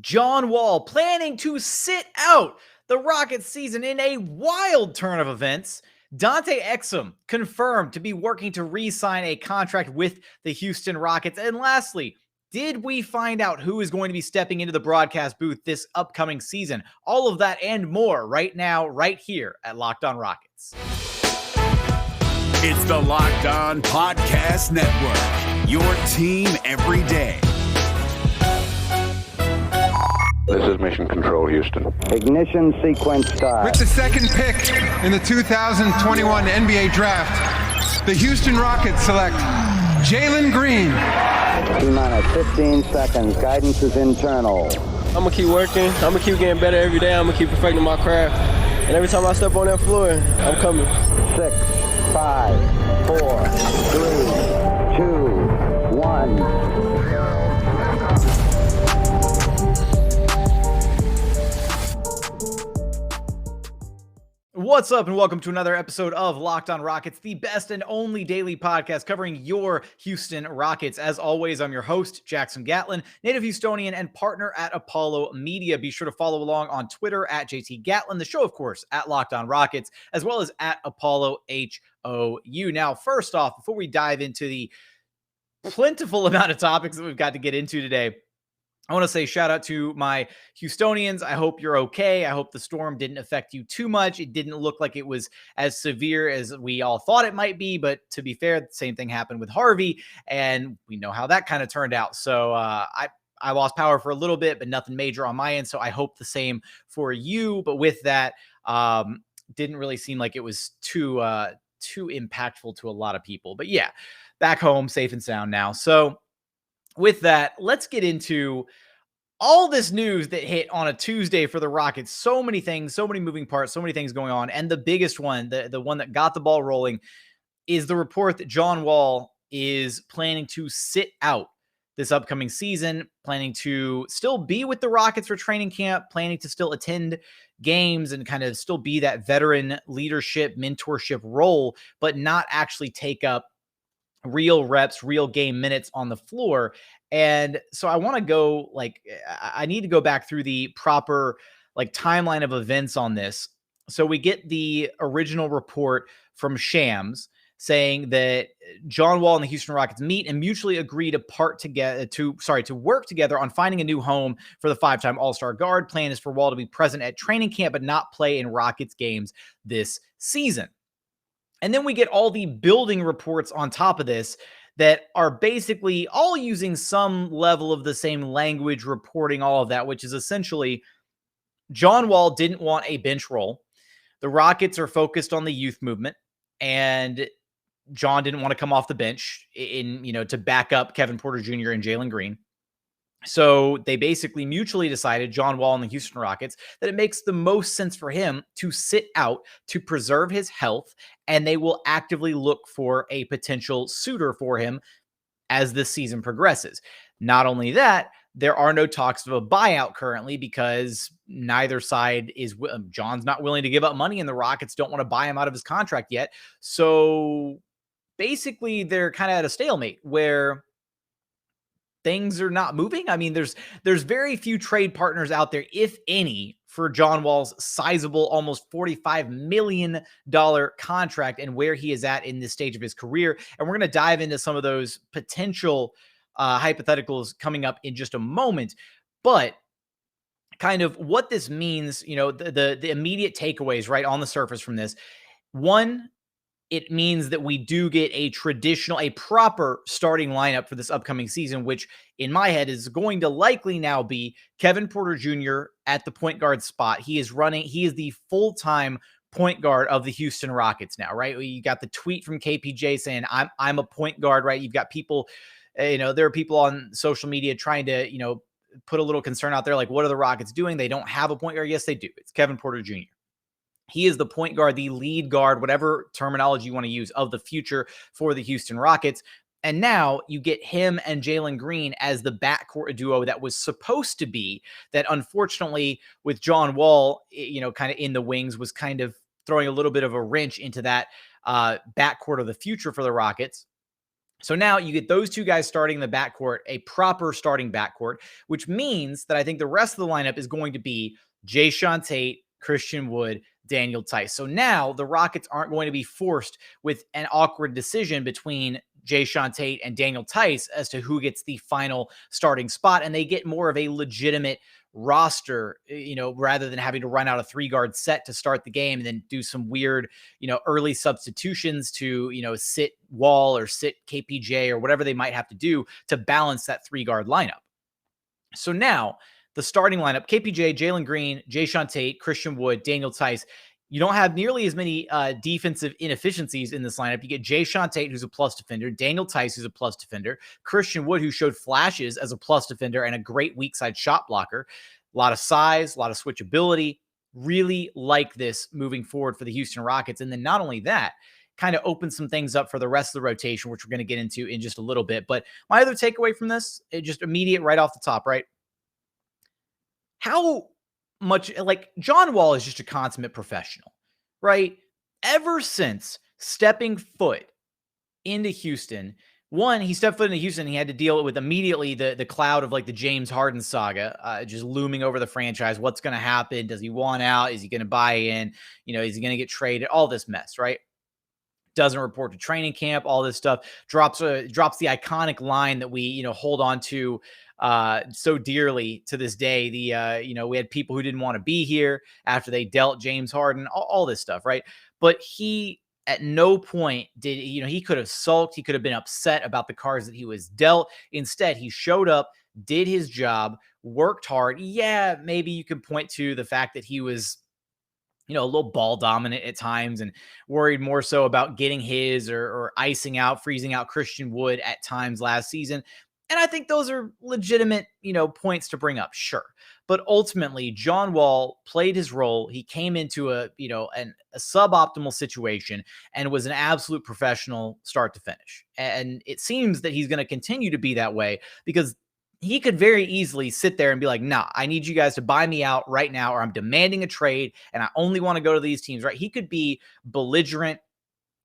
John Wall planning to sit out the Rockets season in a wild turn of events. Dante Exum confirmed to be working to re-sign a contract with the Houston Rockets. And lastly, did we find out who is going to be stepping into the broadcast booth this upcoming season? All of that and more right now, right here at Locked On Rockets. It's the Locked On Podcast Network, your team every day. This is Mission Control, Houston. Ignition sequence start. With the second pick in the 2021 NBA Draft, the Houston Rockets select Jalen Green. T-minus 15 seconds. Guidance is internal. I'm going to keep working. I'm going to keep getting better every day. I'm going to keep perfecting my craft. And every time I step on that floor, I'm coming. 6, 5, 4, 3, 2, 1. What's up and welcome to another episode of Locked On Rockets, the best and only daily podcast covering your Houston Rockets. As always, I'm your host, Jackson Gatlin, native Houstonian and partner at Apollo Media. Be sure to follow along on Twitter at JT Gatlin, the show, of course, at Locked On Rockets, as well as at Apollo HOU. Now, first off, before we dive into the plentiful amount of topics that we've got to get into today, I want to say shout out to my Houstonians. I hope you're okay. I hope the storm didn't affect you too much. It didn't look like it was as severe as we all thought it might be. But to be fair, the same thing happened with Harvey, and we know how that kind of turned out. So I lost power for a little bit, but nothing major on my end. So I hope the same for you. But with that, didn't really seem like it was too impactful to a lot of people. But yeah, back home, safe and sound now. So with that, let's get into all this news that hit on a Tuesday for the Rockets. So many things, so many moving parts, so many things going on. And the biggest one, the one that got the ball rolling, is the report that John Wall is planning to sit out this upcoming season, planning to still be with the Rockets for training camp, planning to still attend games and kind of still be that veteran leadership, mentorship role, but not actually take up real reps, real game minutes on the floor. And so I want to go, I need to go back through the proper timeline of events on this. So we get the original report from Shams saying that John Wall and the Houston Rockets meet and mutually agree to work together on finding a new home for the 5-time All-Star guard. Plan is for Wall to be present at training camp, but not play in Rockets games this season. And then we get all the building reports on top of this that are basically all using some level of the same language, reporting all of that, which is essentially John Wall didn't want a bench role. The Rockets are focused on the youth movement, and John didn't want to come off the bench to back up Kevin Porter Jr. and Jalen Green. So they basically mutually decided, John Wall and the Houston Rockets, that it makes the most sense for him to sit out to preserve his health, and they will actively look for a potential suitor for him as this season progresses. Not only that, there are no talks of a buyout currently because neither side is, John's not willing to give up money and the Rockets don't want to buy him out of his contract yet. So basically they're kind of at a stalemate where things are not moving. I mean, there's very few trade partners out there, if any, for John Wall's sizable, almost $45 million contract and where he is at in this stage of his career. And we're going to dive into some of those potential hypotheticals coming up in just a moment. But kind of what this means, the immediate takeaways right on the surface from this. One, it means that we do get a proper starting lineup for this upcoming season, which in my head is going to likely now be Kevin Porter Jr. at the point guard spot. He is the full-time point guard of the Houston Rockets now, right? You got the tweet from KPJ saying, I'm a point guard, right? You've got people, there are people on social media trying to, put a little concern out there. Like, what are the Rockets doing? They don't have a point guard. Yes, they do. It's Kevin Porter Jr. He is the point guard, the lead guard, whatever terminology you want to use, of the future for the Houston Rockets. And now you get him and Jalen Green as the backcourt duo that was supposed to be, that unfortunately with John Wall, kind of in the wings, was kind of throwing a little bit of a wrench into that backcourt of the future for the Rockets. So now you get those two guys starting in the backcourt, a proper starting backcourt, which means that I think the rest of the lineup is going to be Jae'Sean Tate, Christian Wood, Daniel Theis. So now the Rockets aren't going to be forced with an awkward decision between Jae'Sean Tate and Daniel Theis as to who gets the final starting spot, and they get more of a legitimate roster, rather than having to run out a 3-guard set to start the game and then do some weird, early substitutions to, sit Wall or sit KPJ or whatever they might have to do to balance that 3-guard lineup. So now the starting lineup, KPJ, Jalen Green, Jae'Sean Tate, Christian Wood, Daniel Theis. You don't have nearly as many defensive inefficiencies in this lineup. You get Jae'Sean Tate, who's a plus defender, Daniel Theis, who's a plus defender, Christian Wood, who showed flashes as a plus defender and a great weak side shot blocker. A lot of size, a lot of switchability. Really like this moving forward for the Houston Rockets. And then not only that, kind of opens some things up for the rest of the rotation, which we're going to get into in just a little bit. But my other takeaway from this, just immediate right off the top, right? How much, like, John Wall is just a consummate professional, right? Ever since stepping foot into Houston, he stepped foot into Houston, he had to deal with immediately the cloud of like the James Harden saga, just looming over the franchise. What's going to happen? Does he want out? Is he going to buy in? Is he going to get traded? All this mess, right? Doesn't report to training camp, all this stuff. Drops the iconic line that we, hold on to so dearly to this day. We had people who didn't want to be here after they dealt James Harden, all this stuff, right? But he at no point did, he could have sulked. He could have been upset about the cards that he was dealt. Instead, he showed up, did his job, worked hard. Yeah, maybe you can point to the fact that he was, a little ball dominant at times and worried more so about getting his or freezing out Christian Wood at times last season. And I think those are legitimate, points to bring up. Sure. But ultimately, John Wall played his role. He came into a suboptimal situation and was an absolute professional start to finish. And it seems that he's going to continue to be that way, because he could very easily sit there and be like, nah, I need you guys to buy me out right now, or I'm demanding a trade and I only want to go to these teams, right? He could be belligerent.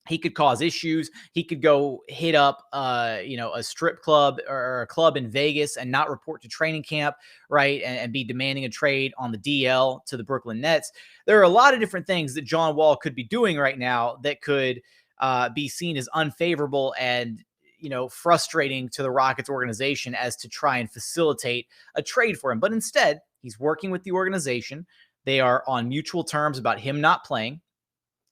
He could cause issues. He could go hit up, a strip club or a club in Vegas and not report to training camp, right? And be demanding a trade on the DL to the Brooklyn Nets. There are a lot of different things that John Wall could be doing right now that could be seen as unfavorable and, frustrating to the Rockets organization as to try and facilitate a trade for him. But instead, he's working with the organization. They are on mutual terms about him not playing.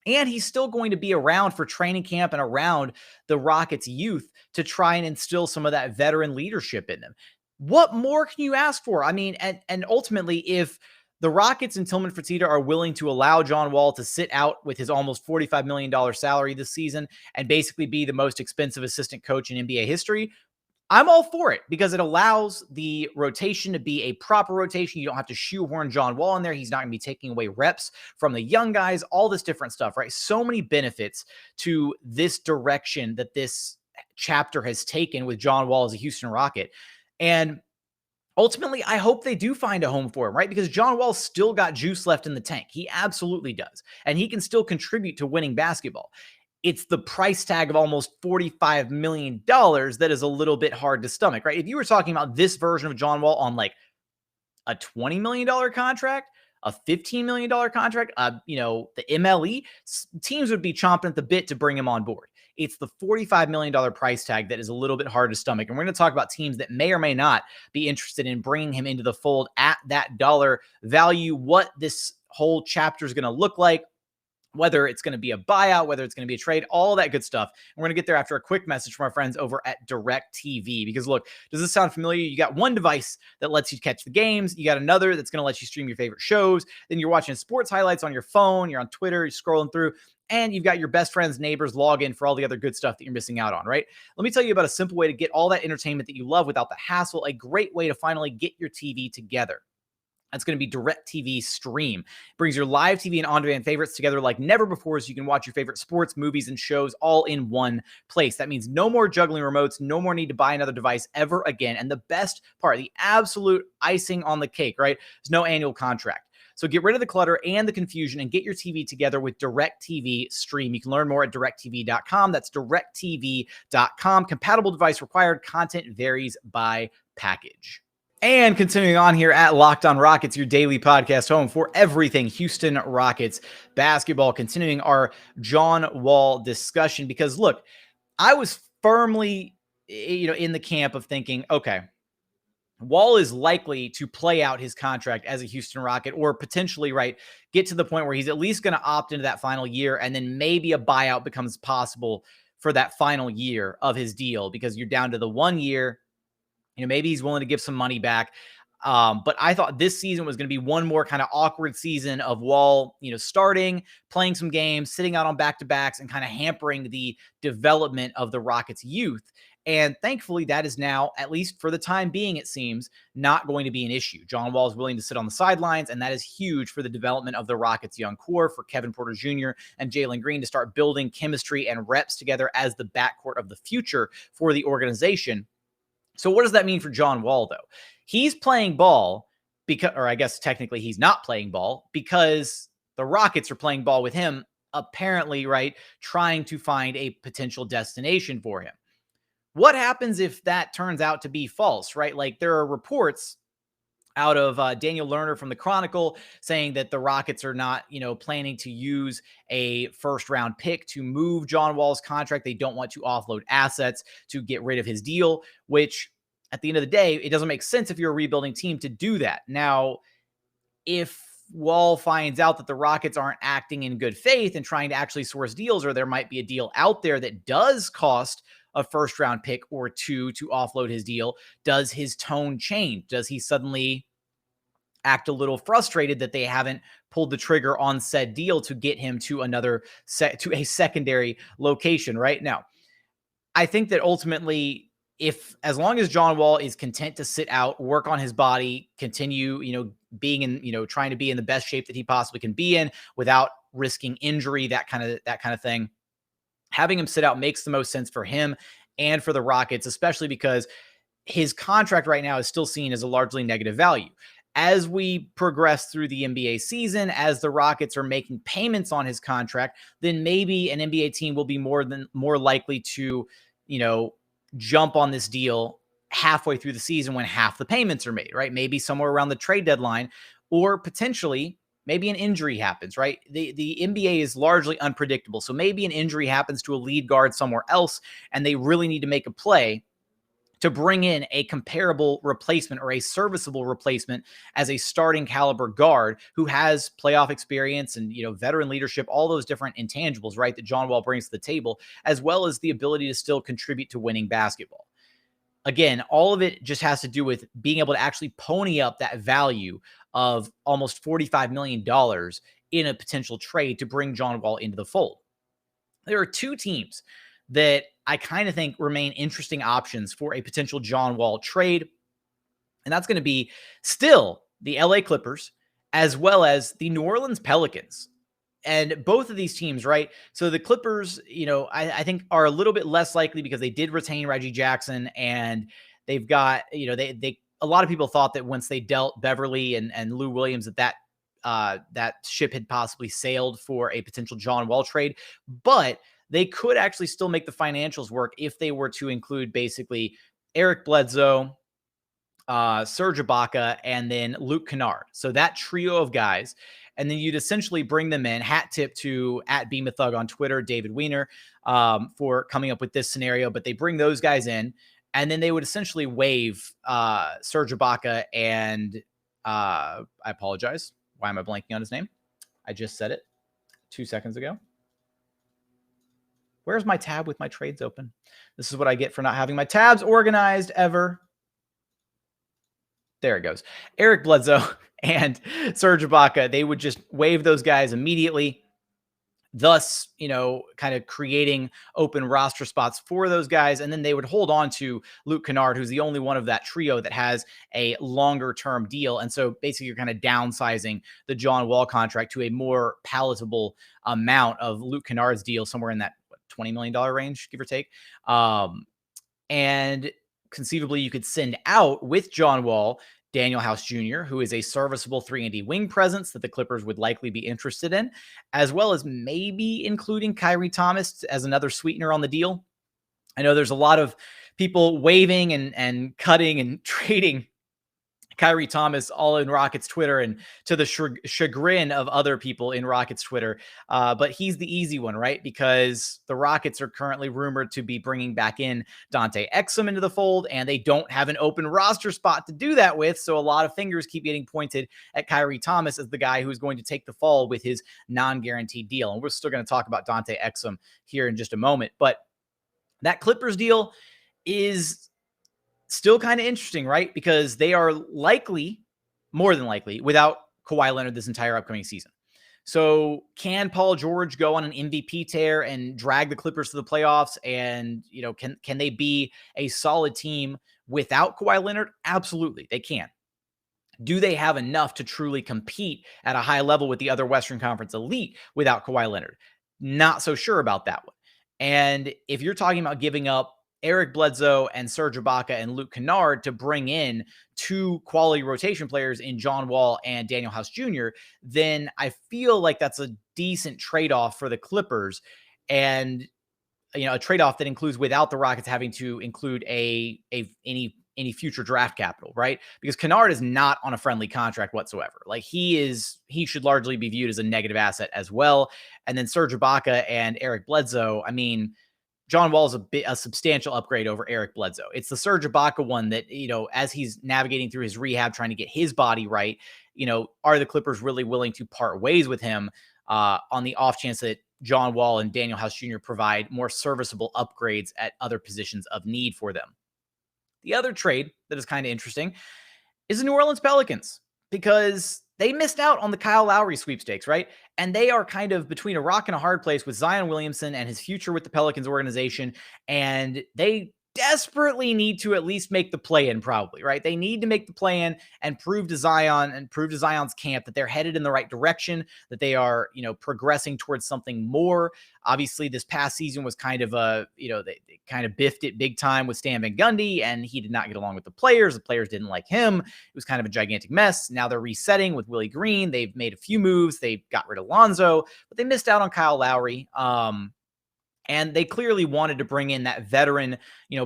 And he's still going to be around for training camp and around the Rockets youth to try and instill some of that veteran leadership in them. What more can you ask for? I mean, and ultimately, if the Rockets and Tillman Fertitta are willing to allow John Wall to sit out with his almost $45 million salary this season and basically be the most expensive assistant coach in NBA history, I'm all for it, because it allows the rotation to be a proper rotation. You don't have to shoehorn John Wall in there. He's not going to be taking away reps from the young guys, all this different stuff, right? So many benefits to this direction that this chapter has taken with John Wall as a Houston Rocket. And ultimately, I hope they do find a home for him, right? Because John Wall's still got juice left in the tank. He absolutely does. And he can still contribute to winning basketball. It's the price tag of almost $45 million that is a little bit hard to stomach, right? If you were talking about this version of John Wall on like a $20 million contract, a $15 million contract, the MLE, teams would be chomping at the bit to bring him on board. It's the $45 million price tag that is a little bit hard to stomach. And we're going to talk about teams that may or may not be interested in bringing him into the fold at that dollar value, what this whole chapter is going to look like, whether it's going to be a buyout, whether it's going to be a trade, all that good stuff. And we're going to get there after a quick message from our friends over at DirecTV. Because look, does this sound familiar? You got one device that lets you catch the games. You got another that's going to let you stream your favorite shows. Then you're watching sports highlights on your phone. You're on Twitter. You're scrolling through. And you've got your best friends, neighbors, log in for all the other good stuff that you're missing out on, right? Let me tell you about a simple way to get all that entertainment that you love without the hassle. A great way to finally get your TV together. That's going to be DirecTV Stream. It brings your live TV and on-demand favorites together like never before, so you can watch your favorite sports, movies, and shows all in one place. That means no more juggling remotes, no more need to buy another device ever again. And the best part, the absolute icing on the cake, right? There's no annual contract. So get rid of the clutter and the confusion and get your TV together with DirecTV Stream. You can learn more at directtv.com. That's directtv.com. Compatible device required. Content varies by package. And continuing on here at Locked On Rockets, your daily podcast home for everything Houston Rockets basketball. Continuing our John Wall discussion, because look, I was firmly, in the camp of thinking, okay, Wall is likely to play out his contract as a Houston Rocket, or potentially, right, get to the point where he's at least going to opt into that final year, and then maybe a buyout becomes possible for that final year of his deal, because you're down to the 1 year. Maybe he's willing to give some money back. But I thought this season was going to be one more kind of awkward season of Wall, starting, playing some games, sitting out on back-to-backs, and kind of hampering the development of the Rockets' youth. And thankfully, that is now, at least for the time being, it seems, not going to be an issue. John Wall is willing to sit on the sidelines, and that is huge for the development of the Rockets' young core, for Kevin Porter Jr. and Jalen Green to start building chemistry and reps together as the backcourt of the future for the organization. So what does that mean for John Wall, though? He's playing ball because, or I guess technically he's not playing ball, because the Rockets are playing ball with him, apparently, right, trying to find a potential destination for him. What happens if that turns out to be false, right? Like, there are reports out of Daniel Lerner from the Chronicle saying that the Rockets are not, planning to use a first-round pick to move John Wall's contract. They don't want to offload assets to get rid of his deal, which at the end of the day, it doesn't make sense if you're a rebuilding team to do that. Now, if Wall finds out that the Rockets aren't acting in good faith and trying to actually source deals, or there might be a deal out there that does cost a first-round pick or two to offload his deal, does his tone change? Does he suddenly act a little frustrated that they haven't pulled the trigger on said deal to get him to to a secondary location right now? I think that ultimately, as long as John Wall is content to sit out, work on his body, continue, being in, trying to be in the best shape that he possibly can be in without risking injury, that kind of thing, having him sit out makes the most sense for him and for the Rockets, especially because his contract right now is still seen as a largely negative value. As we progress through the NBA season, as the Rockets are making payments on his contract, then maybe an NBA team will be more likely to, jump on this deal halfway through the season when half the payments are made, right? Maybe somewhere around the trade deadline, or potentially maybe an injury happens, right? The NBA is largely unpredictable. So maybe an injury happens to a lead guard somewhere else, and they really need to make a play to bring in a comparable replacement or a serviceable replacement as a starting caliber guard who has playoff experience and, veteran leadership, all those different intangibles, right, that John Wall brings to the table, as well as the ability to still contribute to winning basketball. Again, all of it just has to do with being able to actually pony up that value of almost $45 million in a potential trade to bring John Wall into the fold. There are two teams that I kind of think remain interesting options for a potential John Wall trade. And that's going to be still the LA Clippers as well as the New Orleans Pelicans. And both of these teams, right? So the Clippers, I think are a little bit less likely because they did retain Reggie Jackson, and they've got, they a lot of people thought that once they dealt Beverly and Lou Williams that ship had possibly sailed for a potential John Wall trade. But they could actually still make the financials work if they were to include basically Eric Bledsoe, Serge Ibaka, and then Luke Kennard. So that trio of guys. And then you'd essentially bring them in. Hat tip to @BeamAThug on Twitter, David Weiner, for coming up with this scenario. But they bring those guys in, and then they would essentially waive Serge Ibaka and I apologize. Why am I blanking on his name? I just said it 2 seconds ago. Where's my tab with my trades open? This is what I get for not having my tabs organized ever. There it goes. Eric Bledsoe and Serge Ibaka, they would just waive those guys immediately, thus, kind of creating open roster spots for those guys. And then they would hold on to Luke Kennard, who's the only one of that trio that has a longer term deal. And so basically you're kind of downsizing the John Wall contract to a more palatable amount of Luke Kennard's deal, somewhere in that $20 million range, give or take. And conceivably you could send out with John Wall Daniel House Jr., who is a serviceable 3-and-D wing presence that the Clippers would likely be interested in, as well as maybe including Kyrie Thomas as another sweetener on the deal. I know there's a lot of people waving and cutting and trading Kyrie Thomas all in Rockets Twitter and to the chagrin of other people in Rockets Twitter. But he's the easy one, right? Because the Rockets are currently rumored to be bringing back in Dante Exum into the fold, and they don't have an open roster spot to do that with. So a lot of fingers keep getting pointed at Kyrie Thomas as the guy who's going to take the fall with his non-guaranteed deal. And we're still going to talk about Dante Exum here in just a moment. But that Clippers deal is still kind of interesting, right? Because they are likely, more than likely, without Kawhi Leonard this entire upcoming season. So can Paul George go on an MVP tear and drag the Clippers to the playoffs? And, can they be a solid team without Kawhi Leonard? Absolutely, they can. Do they have enough to truly compete at a high level with the other Western Conference elite without Kawhi Leonard? Not so sure about that one. And if you're talking about giving up Eric Bledsoe and Serge Ibaka and Luke Kennard to bring in two quality rotation players in John Wall and Daniel House Jr., then I feel like that's a decent trade-off for the Clippers, and a trade-off that includes without the Rockets having to include any future draft capital, right? Because Kennard is not on a friendly contract whatsoever. Like he should largely be viewed as a negative asset as well. And then Serge Ibaka and Eric Bledsoe, I mean, John Wall is a substantial upgrade over Eric Bledsoe. It's the Serge Ibaka one that, as he's navigating through his rehab, trying to get his body right, are the Clippers really willing to part ways with him on the off chance that John Wall and Daniel House Jr. provide more serviceable upgrades at other positions of need for them? The other trade that is kind of interesting is the New Orleans Pelicans, because they missed out on the Kyle Lowry sweepstakes, right? And they are kind of between a rock and a hard place with Zion Williamson and his future with the Pelicans organization. And they desperately need to at least make the play-in, probably, right? They need to make the play-in and prove to Zion and prove to Zion's camp that they're headed in the right direction, that they are, progressing towards something more. Obviously, this past season was kind of they kind of biffed it big time with Stan Van Gundy, and he did not get along with the players. The players didn't like him. It was kind of a gigantic mess. Now they're resetting with Willie Green. They've made a few moves. They got rid of Lonzo, but they missed out on Kyle Lowry. And they clearly wanted to bring in that veteran,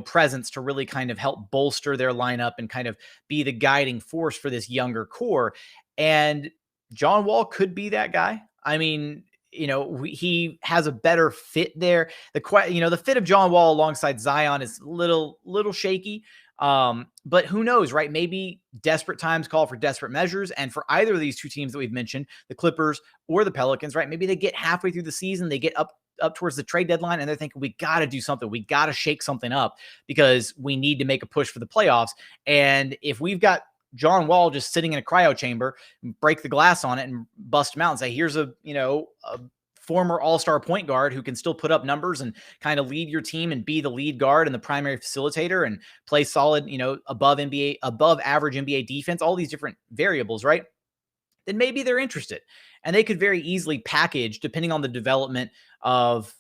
presence to really kind of help bolster their lineup and kind of be the guiding force for this younger core. And John Wall could be that guy. I mean, he has a better fit there. The fit of John Wall alongside Zion is little shaky. But who knows, right? Maybe desperate times call for desperate measures. And for either of these two teams that we've mentioned, the Clippers or the Pelicans, right? Maybe they get halfway through the season, they get up towards the trade deadline, and they're thinking, we got to do something. We got to shake something up because we need to make a push for the playoffs. And if we've got John Wall just sitting in a cryo chamber, break the glass on it and bust him out and say, here's a former all-star point guard who can still put up numbers and kind of lead your team and be the lead guard and the primary facilitator and play solid, above average NBA defense, all these different variables, right? Then maybe they're interested. And they could very easily package, depending on the development of,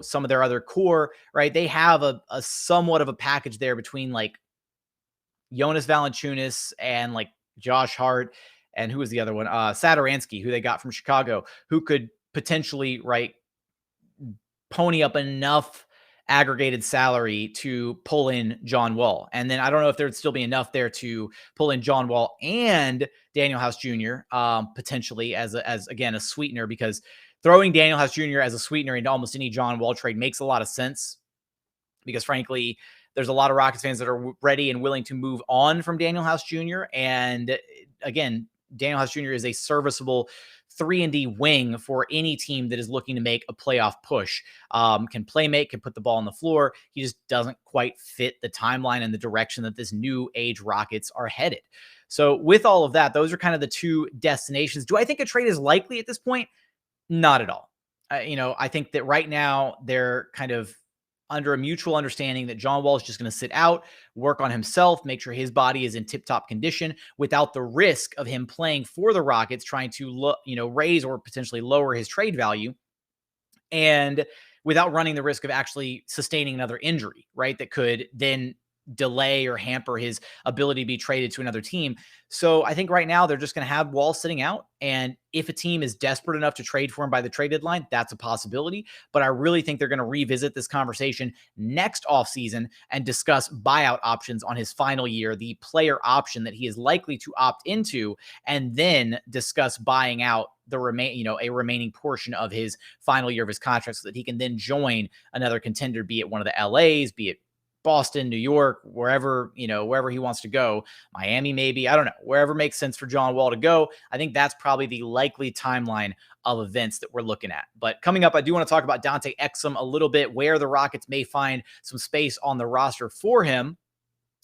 some of their other core, right? They have a somewhat of a package there between like Jonas Valanciunas and like Josh Hart, and who was the other one? Satoransky, who they got from Chicago, who could potentially, right, pony up enough aggregated salary to pull in John Wall. And then I don't know if there'd still be enough there to pull in John Wall and Daniel House Jr. Potentially as again, a sweetener, because throwing Daniel House Jr. as a sweetener into almost any John Wall trade makes a lot of sense, because frankly, there's a lot of Rockets fans that are ready and willing to move on from Daniel House Jr. And again, Daniel House Jr. is a serviceable 3-and-D wing for any team that is looking to make a playoff push. Can play make, can put the ball on the floor. He just doesn't quite fit the timeline and the direction that this new age Rockets are headed. So with all of that, those are kind of the two destinations. Do I think a trade is likely at this point? Not at all. I think that right now they're kind of under a mutual understanding that John Wall is just going to sit out, work on himself, make sure his body is in tip-top condition without the risk of him playing for the Rockets, trying to raise or potentially lower his trade value, and without running the risk of actually sustaining another injury, right? That could then delay or hamper his ability to be traded to another team. So I think right now they're just going to have Wall sitting out. And if a team is desperate enough to trade for him by the trade deadline, that's a possibility. But I really think they're going to revisit this conversation next offseason and discuss buyout options on his final year, the player option that he is likely to opt into, and then discuss buying out the a remaining portion of his final year of his contract so that he can then join another contender, be it one of the LAs, be it Boston, New York, wherever he wants to go, Miami, maybe, I don't know, wherever makes sense for John Wall to go. I think that's probably the likely timeline of events that we're looking at. But coming up, I do want to talk about Dante Exum a little bit, where the Rockets may find some space on the roster for him,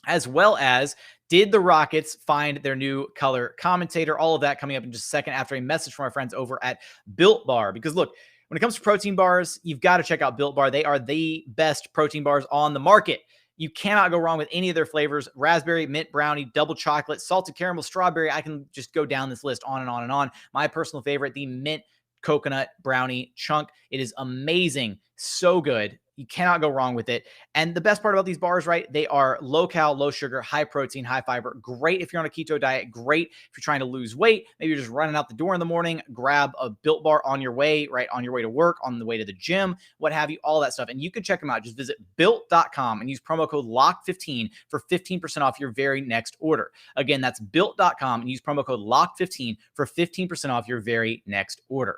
as well as did the Rockets find their new color commentator? All of that coming up in just a second after a message from our friends over at Built Bar. Because look, when it comes to protein bars, you've got to check out Built Bar. They are the best protein bars on the market. You cannot go wrong with any of their flavors: raspberry, mint brownie, double chocolate, salted caramel, strawberry. I can just go down this list on and on and on. My personal favorite, the mint coconut brownie chunk. It is amazing. So good. You cannot go wrong with it. And the best part about these bars, right? They are low cal, low sugar, high protein, high fiber. Great if you're on a keto diet. Great if you're trying to lose weight. Maybe you're just running out the door in the morning. Grab a Built Bar on your way, right? On your way to work, on the way to the gym, what have you, all that stuff. And you can check them out. Just visit built.com and use promo code LOCK15 for 15% off your very next order. Again, that's built.com and use promo code LOCK15 for 15% off your very next order.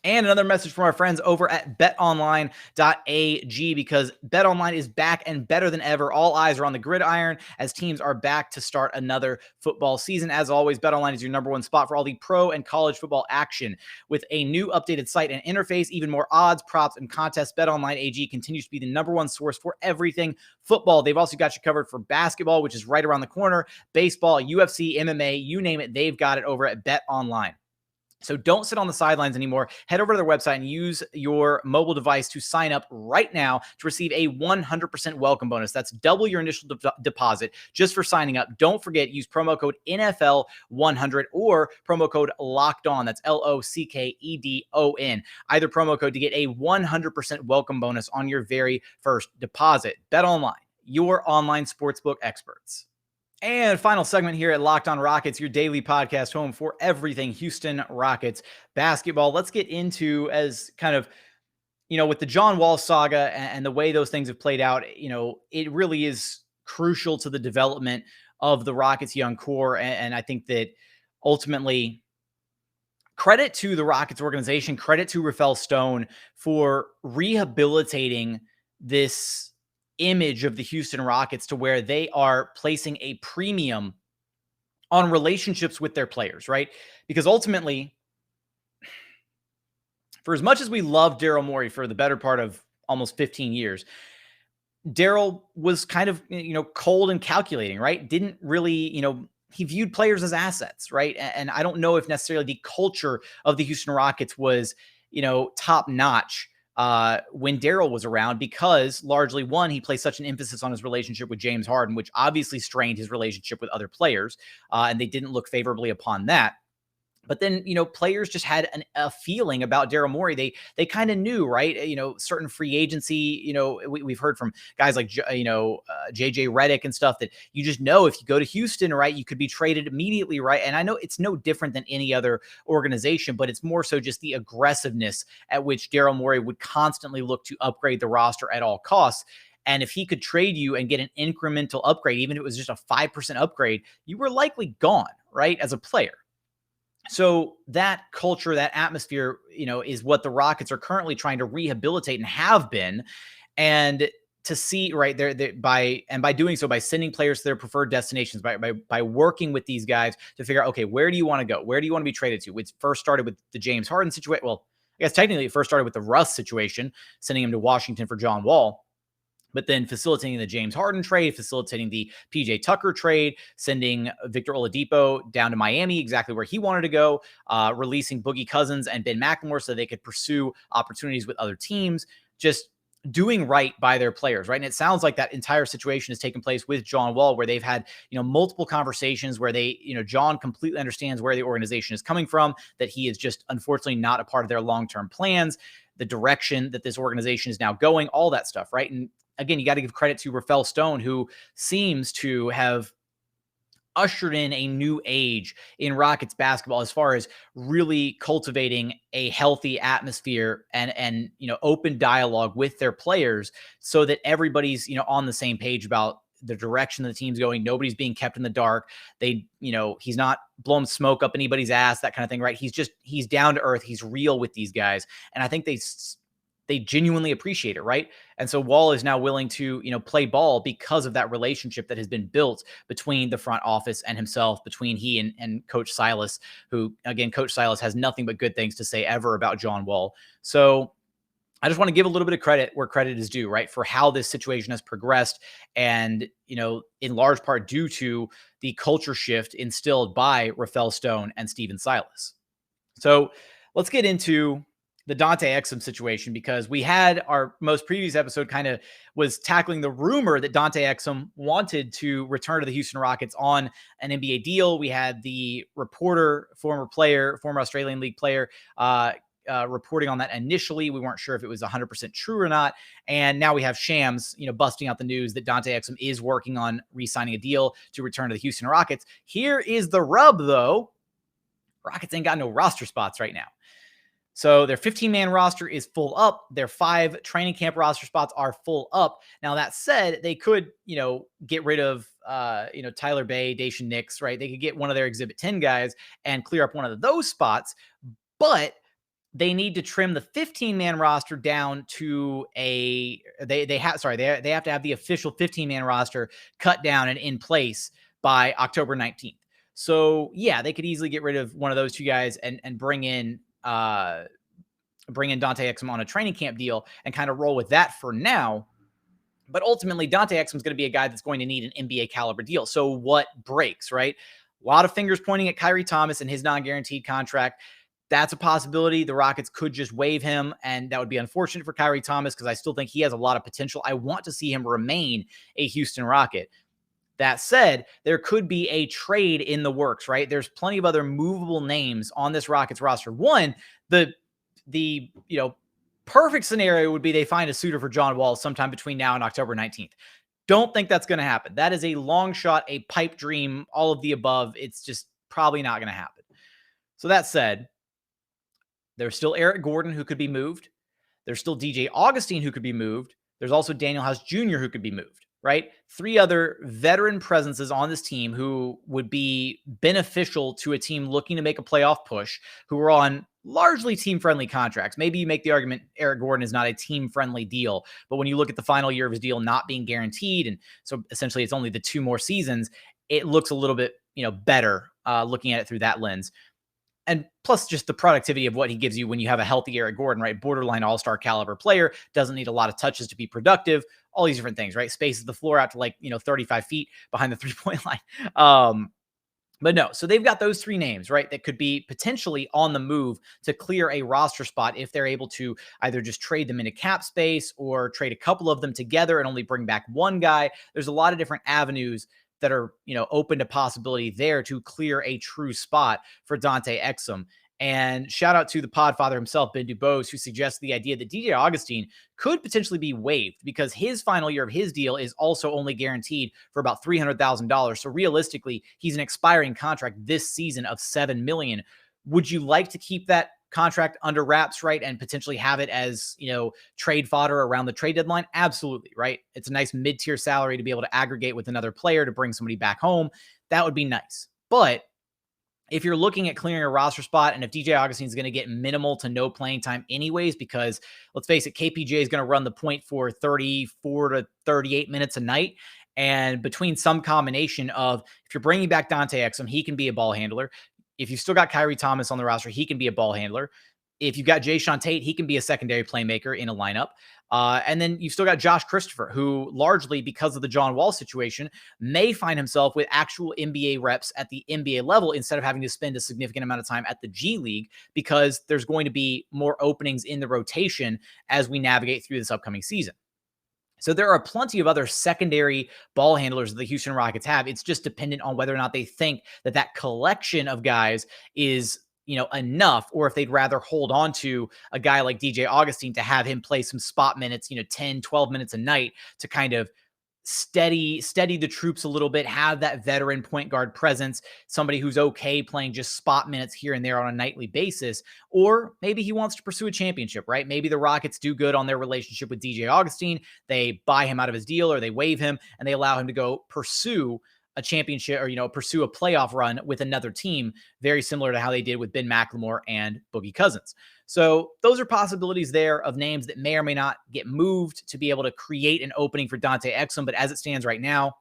And another message from our friends over at betonline.ag, because BetOnline is back and better than ever. All eyes are on the gridiron as teams are back to start another football season. As always, BetOnline is your number one spot for all the pro and college football action. With a new updated site and interface, even more odds, props, and contests, BetOnline AG continues to be the number one source for everything football. They've also got you covered for basketball, which is right around the corner, baseball, UFC, MMA, you name it, they've got it over at BetOnline. So don't sit on the sidelines anymore. Head over to their website and use your mobile device to sign up right now to receive a 100% welcome bonus. That's double your initial deposit just for signing up. Don't forget, use promo code NFL100 or promo code Locked On. That's LOCKEDON. Either promo code to get a 100% welcome bonus on your very first deposit. Bet Online, your online sportsbook experts. And final segment here at Locked On Rockets, your daily podcast home for everything Houston Rockets basketball. Let's get into, as kind of, with the John Wall saga and the way those things have played out, it really is crucial to the development of the Rockets' young core. And I think that ultimately, credit to the Rockets organization, credit to Rafael Stone for rehabilitating this image of the Houston Rockets to where they are placing a premium on relationships with their players, right? Because ultimately, for as much as we love Daryl Morey for the better part of almost 15 years, Daryl was kind of, cold and calculating, right? Didn't really, he viewed players as assets, right? And I don't know if necessarily the culture of the Houston Rockets was, top notch when Daryl was around, because largely, one, he placed such an emphasis on his relationship with James Harden, which obviously strained his relationship with other players, and they didn't look favorably upon that. But then, players just had a feeling about Daryl Morey. They kind of knew, right? Certain free agency, we've heard from guys like, JJ Redick and stuff, that you just know if you go to Houston, right, you could be traded immediately, right? And I know it's no different than any other organization, but it's more so just the aggressiveness at which Daryl Morey would constantly look to upgrade the roster at all costs. And if he could trade you and get an incremental upgrade, even if it was just a 5% upgrade, you were likely gone, right, as a player. So that culture, that atmosphere, is what the Rockets are currently trying to rehabilitate and have been. And to see right there by doing so, by sending players to their preferred destinations, by working with these guys to figure out, okay, where do you want to go? Where do you want to be traded to? It first started with the James Harden situation. Well, I guess technically it first started with the Russ situation, sending him to Washington for John Wall. But then facilitating the James Harden trade, facilitating the PJ Tucker trade, sending Victor Oladipo down to Miami, exactly where he wanted to go, releasing Boogie Cousins and Ben McLemore so they could pursue opportunities with other teams, just doing right by their players, right? And it sounds like that entire situation has taken place with John Wall, where they've had, multiple conversations where they, John completely understands where the organization is coming from, that he is just unfortunately not a part of their long-term plans, the direction that this organization is now going, all that stuff, right? And again, you got to give credit to Rafael Stone, who seems to have ushered in a new age in Rockets basketball as far as really cultivating a healthy atmosphere and open dialogue with their players so that everybody's on the same page about the direction the team's going. Nobody's being kept in the dark. He's not blowing smoke up anybody's ass, that kind of thing, right? He's down to earth. He's real with these guys. And I think they genuinely appreciate it, right? And so Wall is now willing to, play ball because of that relationship that has been built between the front office and himself, between he and Coach Silas, who, again, Coach Silas has nothing but good things to say ever about John Wall. So I just want to give a little bit of credit where credit is due, right? For how this situation has progressed and, in large part due to the culture shift instilled by Rafael Stone and Stephen Silas. So let's get into the Dante Exum situation, because we had our most previous episode kind of was tackling the rumor that Dante Exum wanted to return to the Houston Rockets on an NBA deal. We had the reporter, former Australian League player, reporting on that initially. We weren't sure if it was 100% true or not. And now we have Shams, busting out the news that Dante Exum is working on re-signing a deal to return to the Houston Rockets. Here is the rub, though. Rockets ain't got no roster spots right now. So their 15-man roster is full up. Their 5 training camp roster spots are full up. Now, that said, they could, get rid of, Tyler Bay, Jae'Sean Nix, right? They could get one of their Exhibit 10 guys and clear up one of those spots. But they need to trim the 15-man roster down to they have to have the official 15-man roster cut down and in place by October 19th. So yeah, they could easily get rid of one of those 2 guys and bring in Dante Exum on a training camp deal and kind of roll with that for now. But ultimately, Dante Exum is going to be a guy that's going to need an NBA caliber deal. So what breaks, right? A lot of fingers pointing at Kyrie Thomas and his non-guaranteed contract. That's a possibility. The Rockets could just waive him, and that would be unfortunate for Kyrie Thomas because I still think he has a lot of potential. I want to see him remain a Houston Rocket. That said, there could be a trade in the works, right? There's plenty of other movable names on this Rockets roster. One, the perfect scenario would be they find a suitor for John Wall sometime between now and October 19th. Don't think that's going to happen. That is a long shot, a pipe dream, all of the above. It's just probably not going to happen. So that said, there's still Eric Gordon who could be moved. There's still DJ Augustine who could be moved. There's also Daniel House Jr. who could be moved, right? 3 other veteran presences on this team who would be beneficial to a team looking to make a playoff push, who are on largely team-friendly contracts. Maybe you make the argument Eric Gordon is not a team-friendly deal, but when you look at the final year of his deal not being guaranteed, and so essentially it's only the 2 more seasons, it looks a little bit, better looking at it through that lens. And plus just the productivity of what he gives you when you have a healthy Eric Gordon, right? Borderline all-star caliber player, doesn't need a lot of touches to be productive, all these different things, right? Spaces the floor out to 35 feet behind the 3-point line. But no, so they've got those 3 names, right? That could be potentially on the move to clear a roster spot if they're able to either just trade them into cap space or trade a couple of them together and only bring back one guy. There's a lot of different avenues that are, open to possibility there to clear a true spot for Dante Exum. And shout out to the podfather himself, Ben Dubose, who suggests the idea that DJ Augustine could potentially be waived because his final year of his deal is also only guaranteed for about $300,000. So realistically, he's an expiring contract this season of $7 million. Would you like to keep that contract under wraps, right? And potentially have it as, trade fodder around the trade deadline? Absolutely, right? It's a nice mid-tier salary to be able to aggregate with another player to bring somebody back home. That would be nice. But if you're looking at clearing a roster spot, and if DJ Augustine is going to get minimal to no playing time anyways, because let's face it, KPJ is going to run the point for 34 to 38 minutes a night. And between some combination of, if you're bringing back Dante Exum, he can be a ball handler. If you've still got Kyrie Thomas on the roster, he can be a ball handler. If you've got Jae'Sean Tate, he can be a secondary playmaker in a lineup. And then you've still got Josh Christopher, who largely because of the John Wall situation may find himself with actual NBA reps at the NBA level instead of having to spend a significant amount of time at the G League, because there's going to be more openings in the rotation as we navigate through this upcoming season. So there are plenty of other secondary ball handlers that the Houston Rockets have. It's just dependent on whether or not they think that that collection of guys is enough, or if they'd rather hold on to a guy like DJ Augustine to have him play some spot minutes, 10, 12 minutes a night to kind of steady the troops a little bit, have that veteran point guard presence, somebody who's okay playing just spot minutes here and there on a nightly basis. Or maybe he wants to pursue a championship, right? Maybe the Rockets do good on their relationship with DJ Augustine. They buy him out of his deal, or they waive him and they allow him to go pursue a championship, or, pursue a playoff run with another team, very similar to how they did with Ben McLemore and Boogie Cousins. So those are possibilities there of names that may or may not get moved to be able to create an opening for Dante Exum. But as it stands right now,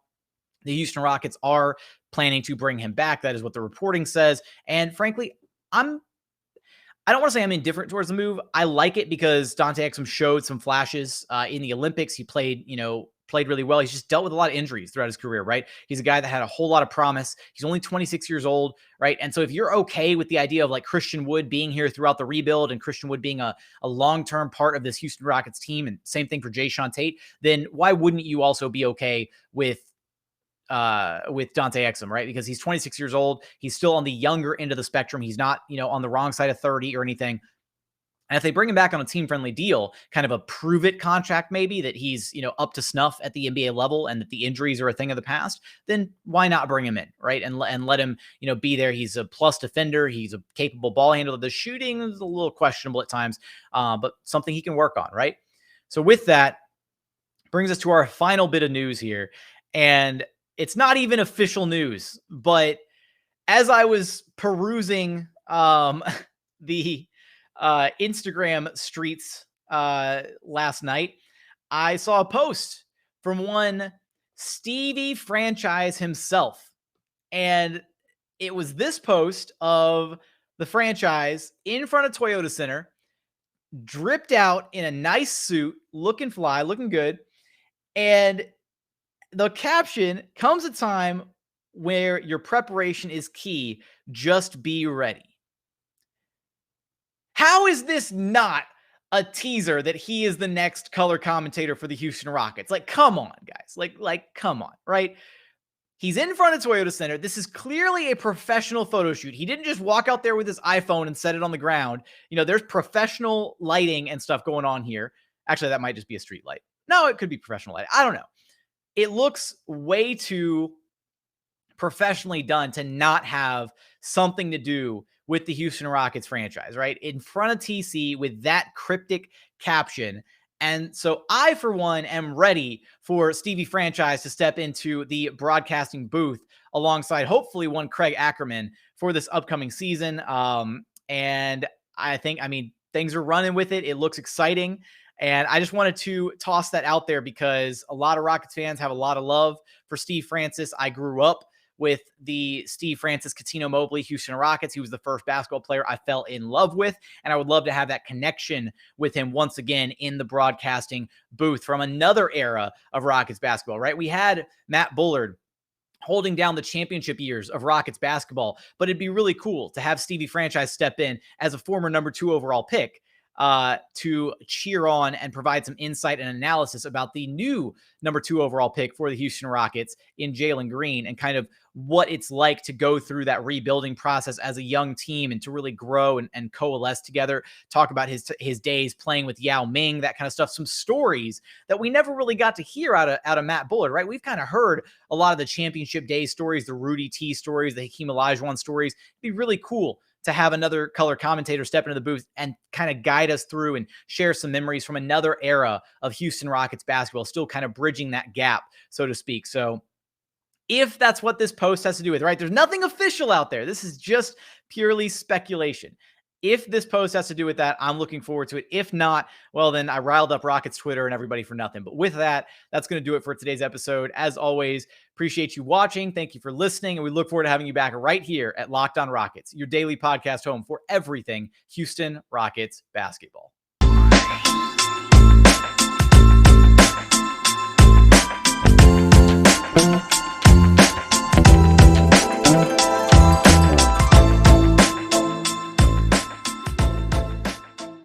the Houston Rockets are planning to bring him back. That is what the reporting says. And frankly, I don't want to say I'm indifferent towards the move. I like it because Dante Exum showed some flashes in the Olympics. He played really well. He's just dealt with a lot of injuries throughout his career, right? He's a guy that had a whole lot of promise. He's only 26 years old, right? And so if you're okay with the idea of like Christian Wood being here throughout the rebuild and Christian Wood being a long-term part of this Houston Rockets team, and same thing for Jae'Sean Tate, then why wouldn't you also be okay with Dante Exum, right? Because he's 26 years old. He's still on the younger end of the spectrum. He's not, on the wrong side of 30 or anything. And if they bring him back on a team-friendly deal, kind of a prove-it contract maybe, that he's, up to snuff at the NBA level and that the injuries are a thing of the past, then why not bring him in, right? And let him, be there. He's a plus defender. He's a capable ball handler. The shooting is a little questionable at times, but something he can work on, right? So with that, brings us to our final bit of news here. And it's not even official news, but as I was perusing the Instagram streets last night, I saw a post from one Stevie Franchise himself. And it was this post of the franchise in front of Toyota Center, dripped out in a nice suit, looking fly, looking good. And the caption, comes a time where your preparation is key. Just be ready. How is this not a teaser that he is the next color commentator for the Houston Rockets? Like, come on, guys. Like, come on, right? He's in front of Toyota Center. This is clearly a professional photo shoot. He didn't just walk out there with his iPhone and set it on the ground. There's professional lighting and stuff going on here. Actually, that might just be a street light. No, it could be professional lighting. I don't know. It looks way too professionally done to not have something to do with the Houston Rockets franchise, right? In front of TC with that cryptic caption. And so I, for one, am ready for Stevie Franchise to step into the broadcasting booth alongside hopefully one Craig Ackerman for this upcoming season. And I think, things are running with it. It looks exciting. And I just wanted to toss that out there because a lot of Rockets fans have a lot of love for Steve Francis. I grew up with the Steve Francis, Cuttino Mobley, Houston Rockets. He was the first basketball player I fell in love with, and I would love to have that connection with him once again in the broadcasting booth from another era of Rockets basketball, right? We had Matt Bullard holding down the championship years of Rockets basketball, but it'd be really cool to have Stevie Franchise step in as a former number 2 overall pick to cheer on and provide some insight and analysis about the new number 2 overall pick for the Houston Rockets in Jalen Green, and kind of what it's like to go through that rebuilding process as a young team and to really grow and coalesce together. Talk about his days playing with Yao Ming, that kind of stuff. Some stories that we never really got to hear out of Matt Bullard, right? We've kind of heard a lot of the championship day stories, the Rudy T stories, the Hakeem Olajuwon stories. It'd be really cool to have another color commentator step into the booth and kind of guide us through and share some memories from another era of Houston Rockets basketball, still kind of bridging that gap, so to speak. So if that's what this post has to do with, right? There's nothing official out there. This is just purely speculation. If this post has to do with that, I'm looking forward to it. If not, well, then I riled up Rockets Twitter and everybody for nothing. But with that, that's going to do it for today's episode. As always, appreciate you watching. Thank you for listening. And we look forward to having you back right here at Locked On Rockets, your daily podcast home for everything Houston Rockets basketball.